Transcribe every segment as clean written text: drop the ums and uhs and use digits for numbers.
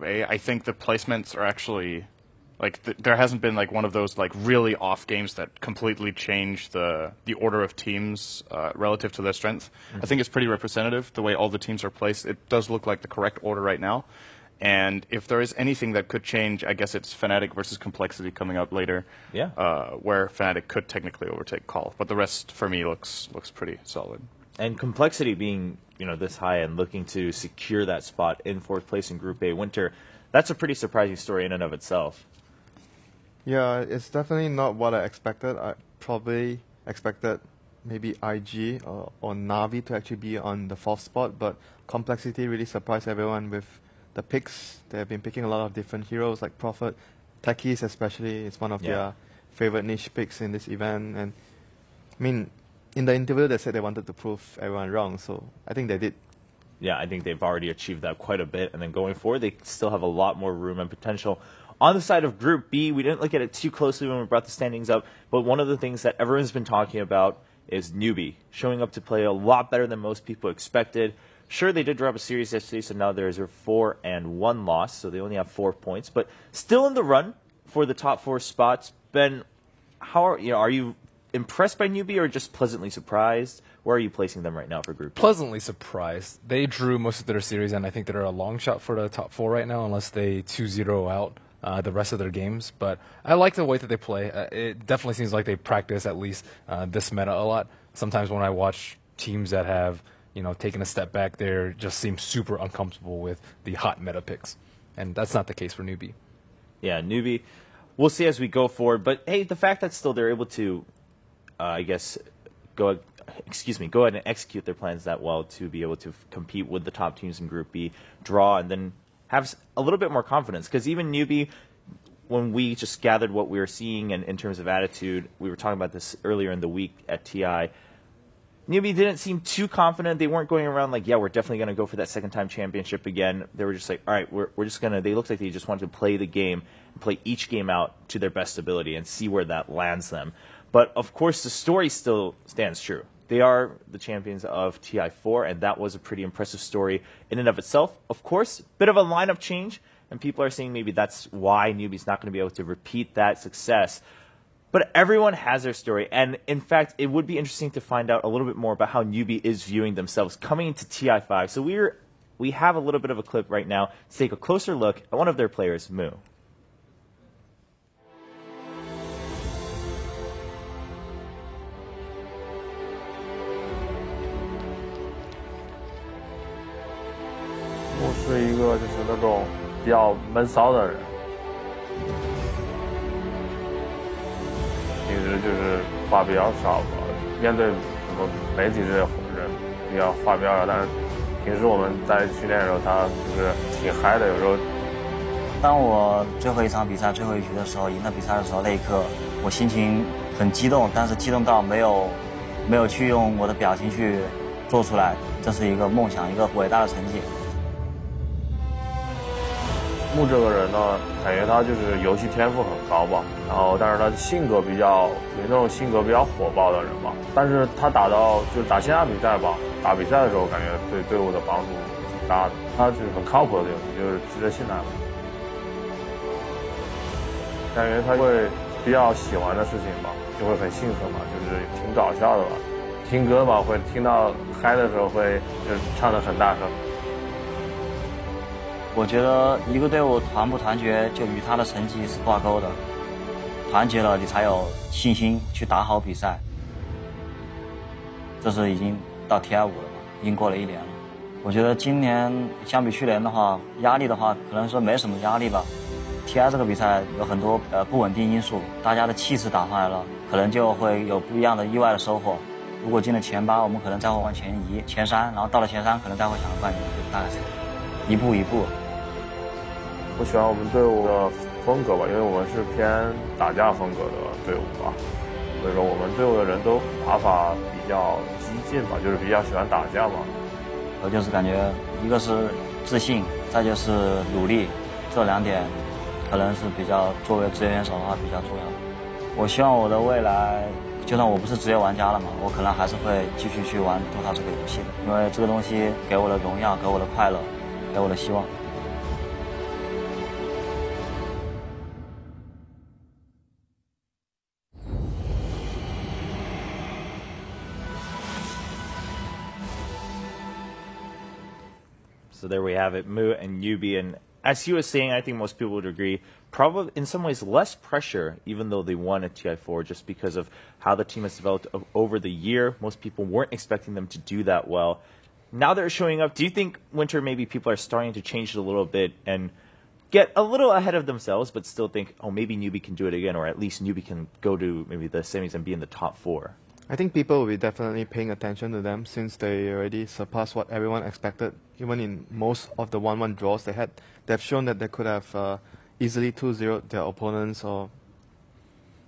I think the placements are actually there hasn't been like one of those like really off games that completely change the order of teams relative to their strength. I think it's pretty representative the way all the teams are placed. It does look like the correct order right now. And if there is anything that could change, I guess it's Fnatic versus Complexity coming up later. Yeah. Where Fnatic could technically overtake Call, but the rest for me looks pretty solid. And Complexity being this high and looking to secure that spot in fourth place in Group A Winter, that's a pretty surprising story in and of itself. Yeah, it's definitely not what I expected. I probably expected maybe IG or Na'Vi to actually be on the fourth spot, but Complexity really surprised everyone with the picks. They have been picking a lot of different heroes like Prophet. Techies especially is one of their favorite niche picks in this event. And I mean, in the interview they said they wanted to prove everyone wrong, so I think they did. Yeah, I think they've already achieved that quite a bit, and then going forward they still have a lot more room and potential. On the side of Group B, we didn't look at it too closely when we brought the standings up, but one of the things that everyone's been talking about is Newbie, showing up to play a lot better than most people expected. Sure, they did drop a series yesterday, so now there's a 4-1 loss, so they only have 4 points, but still in the run for the top 4 spots. Ben, are you impressed by Newbie or just pleasantly surprised? Where are you placing them right now for Group B? Pleasantly surprised. They drew most of their series, and I think they're a long shot for the top 4 right now, unless they 2-0 out the rest of their games. But I like the way that they play. It definitely seems like they practice at least this meta a lot. Sometimes when I watch teams that have taken a step back, they just seem super uncomfortable with the hot meta picks, and that's not the case for Newbie. Yeah, Newbie. We'll see as we go forward. But hey, the fact that still they're able to, go ahead and execute their plans that well to be able to compete with the top teams in Group B, draw, and then have a little bit more confidence. Because even Newbie, when we just gathered what we were seeing and in terms of attitude, we were talking about this earlier in the week at TI, Newbie didn't seem too confident. They weren't going around like, yeah, we're definitely going to go for that second-time championship again. They were just like, all right, we're just going to – they looked like they just wanted to play the game and play each game out to their best ability and see where that lands them. But, of course, the story still stands true. They are the champions of TI4, and that was a pretty impressive story in and of itself. Of course, bit of a lineup change, and people are saying maybe that's why Newbie's not going to be able to repeat that success. But everyone has their story, and in fact, it would be interesting to find out a little bit more about how Newbie is viewing themselves coming into TI5. So we have a little bit of a clip right now to take a closer look at one of their players, Moo.我是一个就是那种比较闷骚的人，平时就是话比较少吧，面对什么媒体这些人比较话比较少，但是平时我们在训练的时候，他就是挺嗨的，有时候。当我最后一场比赛最后一局的时候，赢了比赛的时候，那一刻我心情很激动，但是激动到没有去用我的表情去做出来，这是一个梦想，一个伟大的成绩。木这个人呢，感觉他就是游戏天赋很高吧，然后但是他性格比较有那种性格比较火爆的人吧，但是他打线下比赛吧，打比赛的时候感觉对队伍的帮助挺大的，他就是很靠谱的游戏，就是值得信赖吧。感觉他会比较喜欢的事情吧，就会很兴奋嘛，就是挺搞笑的吧。听歌嘛，会听到嗨的时候会就唱得很大声。我觉得一个队伍团不团结，就与他的成绩是挂钩的。团结了，你才有信心去打好比赛。这是已经到 TI5了嘛，已经过了1年了。我觉得今年相比去年的话，压力的话可能说没什么压力吧。TI 这个比赛有很多不稳定因素，大家的气势打上来了，可能就会有不一样的意外的收获。如果进了前8，我们可能再会往前移前3，然后到了前3可能再会抢个冠军，就大概是一步一步。我喜欢我们队伍的风格吧，因为我们是偏打架风格的队伍吧，所以说我们队伍的人都打法比较激进吧，就是比较喜欢打架嘛。我就是感觉一个是自信，再就是努力，这2点可能是比较作为职业选手的话比较重要的。我希望我的未来，就算我不是职业玩家了嘛，我可能还是会继续去玩 Dota 这个游戏的，因为这个东西给我的荣耀，给我的快乐，给我的希望。So there we have it, Mu and Yubi. And as he was saying, I think most people would agree, probably in some ways less pressure, even though they won at TI4, just because of how the team has developed over the year. Most people weren't expecting them to do that well. Now they're showing up. Do you think, Winter, maybe people are starting to change it a little bit and get a little ahead of themselves, but still think, oh, maybe Newbie can do it again, or at least Newbie can go to maybe the semis and be in the top 4? I think people will be definitely paying attention to them since they already surpassed what everyone expected. Even in most of the 1-1 draws they've shown that they could have easily 2-0'd their opponents, or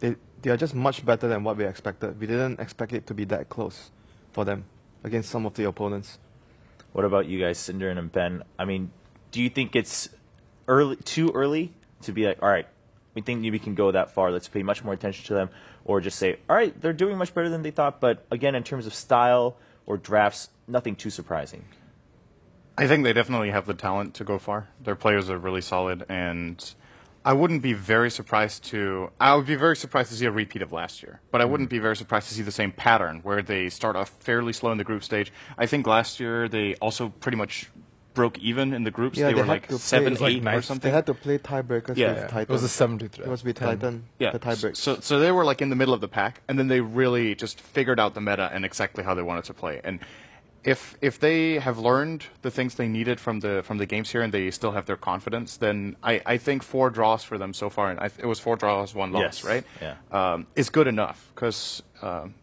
they are just much better than what we expected. We didn't expect it to be that close for them against some of the opponents. What about you guys, Cinder and Ben? I mean, do you think it's too early to be like, all right, we think Newbie can go that far, let's pay much more attention to them, or just say, all right, they're doing much better than they thought, but again, in terms of style or drafts, nothing too surprising? I think they definitely have the talent to go far. Their players are really solid, and I would be very surprised to see a repeat of last year, but I wouldn't be very surprised to see the same pattern where they start off fairly slow in the group stage. I think last year they also pretty much broke even in the groups. Yeah, they were like 7-8 or something. They had to play tiebreakers with Titan. It was a 7-3. It was with Titan, Yeah, the tiebreak. So they were like in the middle of the pack, and then they really just figured out the meta and exactly how they wanted to play. And if they have learned the things they needed from the games here, and they still have their confidence, then I think 4 draws for them so far, and it was 4 draws, 1 loss, Yes. right? Yeah. Is good enough, because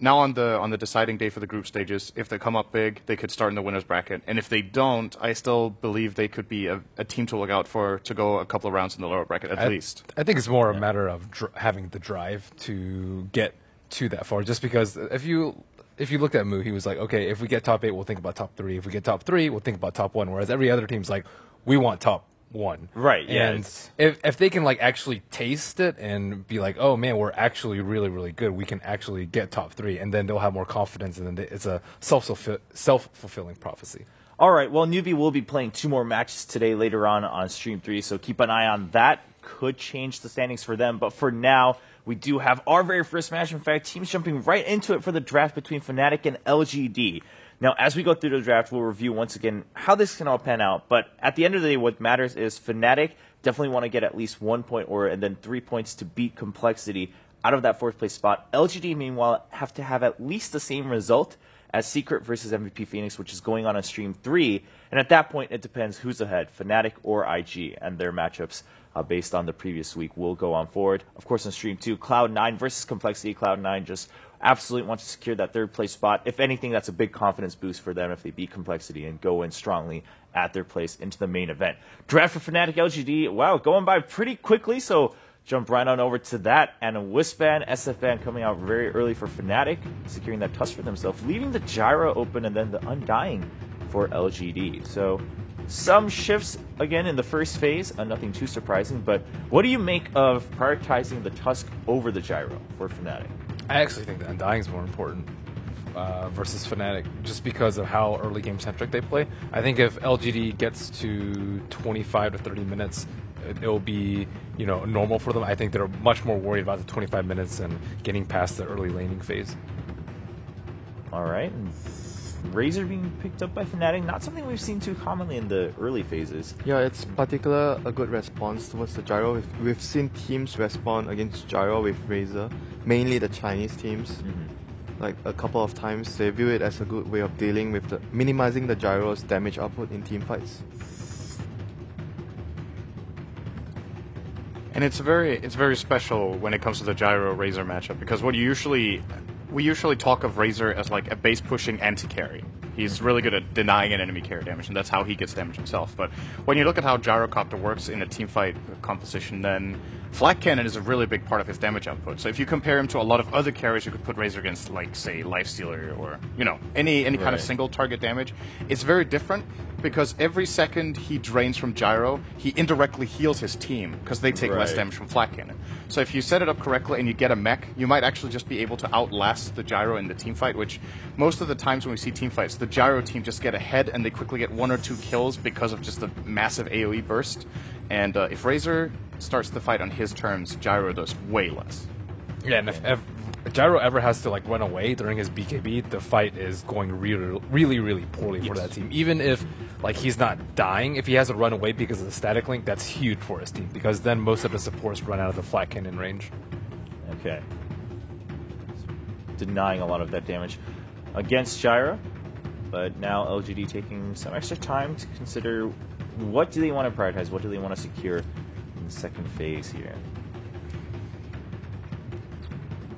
now on the deciding day for the group stages, if they come up big, they could start in the winners bracket, and if they don't, I still believe they could be a team to look out for to go a couple of rounds in the lower bracket at least. I think it's more a matter of having the drive to get to that far. Just because if you looked at Mu, he was like, okay, if we get top 8, we'll think about top 3. If we get top 3, we'll think about top 1. Whereas every other team's like, we want top 1. Right, yeah. And if they can like actually taste it and be like, oh man, we're actually really, really good, we can actually get top 3, and then they'll have more confidence, and then it's a self-fulfilling prophecy. All right, well, Newbie will be playing 2 more matches today later on Stream 3, so keep an eye on that. Could change the standings for them, but for now, we do have our very first match. In fact, teams jumping right into it for the draft between Fnatic and LGD. Now, as we go through the draft, we'll review once again how this can all pan out, but at the end of the day, what matters is Fnatic definitely want to get at least 1 point and then 3 points to beat Complexity out of that 4th place spot. LGD, meanwhile, have to have at least the same result as Secret versus MVP Phoenix, which is going on Stream 3. And at that point, it depends who's ahead, Fnatic or IG, and their matchups based on the previous week will go on forward. Of course, on Stream 2, Cloud9 versus Complexity. Cloud9 just absolutely wants to secure that 3rd place spot. If anything, that's a big confidence boost for them if they beat Complexity and go in strongly at their place into the main event. Draft for Fnatic LGD, wow, going by pretty quickly, so jump right on over to that. And a Wispan, SFN coming out very early for Fnatic, securing that tusk for themselves, leaving the Gyro open and then the Undying for LGD. So some shifts again in the first phase, nothing too surprising, but what do you make of prioritizing the tusk over the Gyro for Fnatic? I actually think the Undying is more important versus Fnatic, just because of how early game centric they play. I think if LGD gets to 25 to 30 minutes, it'll be normal for them. I think they're much more worried about the 25 minutes and getting past the early laning phase. All right. Razor being picked up by Fnatic, not something we've seen too commonly in the early phases. Yeah, it's particular a good response towards the Gyro. We've seen teams respond against Gyro with Razor, mainly the Chinese teams. Like a couple of times, they view it as a good way of dealing with minimizing the Gyro's damage output in team fights. And it's very special when it comes to the Gyro Razor matchup, because we usually talk of Razor as like a base pushing anti-carry. He's really good at denying an enemy carry damage, and that's how he gets damage himself. But when you look at how Gyrocopter works in a teamfight composition, then Flak Cannon is a really big part of his damage output. So if you compare him to a lot of other carries you could put Razor against, like, say, Lifestealer or, any kind of single target damage, it's very different, because every second he drains from Gyro, he indirectly heals his team, because they take less damage from Flak Cannon. So if you set it up correctly and you get a mech, you might actually just be able to outlast the Gyro in the teamfight, which most of the times when we see teamfights, the Gyro team just get ahead and they quickly get 1 or 2 kills because of just the massive AoE burst. And if Razor starts the fight on his terms, Gyro does way less. Yeah, and if Gyro ever has to like run away during his BKB, the fight is going really poorly for that team. Even if like he's not dying, if he has to run away because of the static link, that's huge for his team because then most of the supports run out of the flat cannon range. Okay. Denying a lot of that damage against Gyro, but now LGD taking some extra time to consider what do they want to prioritize, what do they want to secure in the second phase here.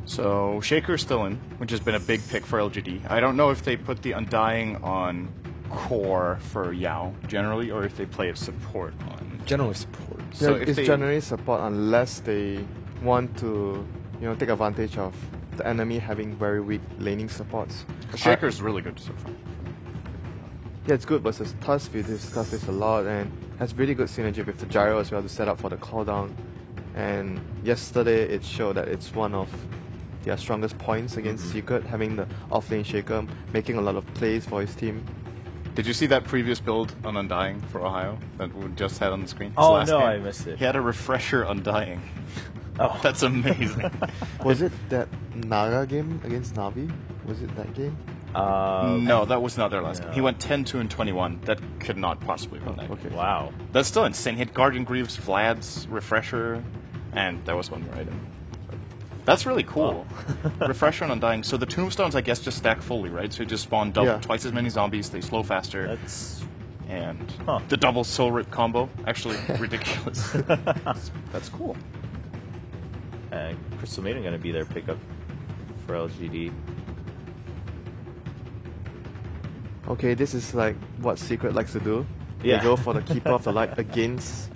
So Shaker's still in, which has been a big pick for LGD. I don't know if they put the Undying on core for Yao generally, or if they play it support on. Generally support. So yeah, if it's they- generally support unless they want to, take advantage of the enemy having very weak laning supports. Shaker's really good so far. Yeah, it's good versus Tusk. We discussed this a lot and has really good synergy with the Gyro as well to set up for the cooldown. And yesterday it showed that it's one of their strongest points against Secret, having the offlane Shaker, making a lot of plays for his team. Did you see that previous build on Undying for Ohio that we just had on the screen? His Oh last no, game? I missed it. He had a refresher Undying. Oh, That's amazing. Was it that Naga game against Navi? Was it that game? No, that was not their last no. game. He went 10-2 and 21. That could not possibly win that. Okay. wow. That's still insane. He had Guardian Greaves, Vlad's refresher, and there was one more item. That's really cool. Refresher and Undying. So the tombstones, I guess, just stack fully, right? So you just spawn twice as many zombies. They slow faster. That's And Huh. the double soul rip combo, actually ridiculous. That's cool. Crystal Maiden going to be their pickup for LGD. Okay, this is like what Secret likes to do. Yeah. They go for the Keeper of the Light against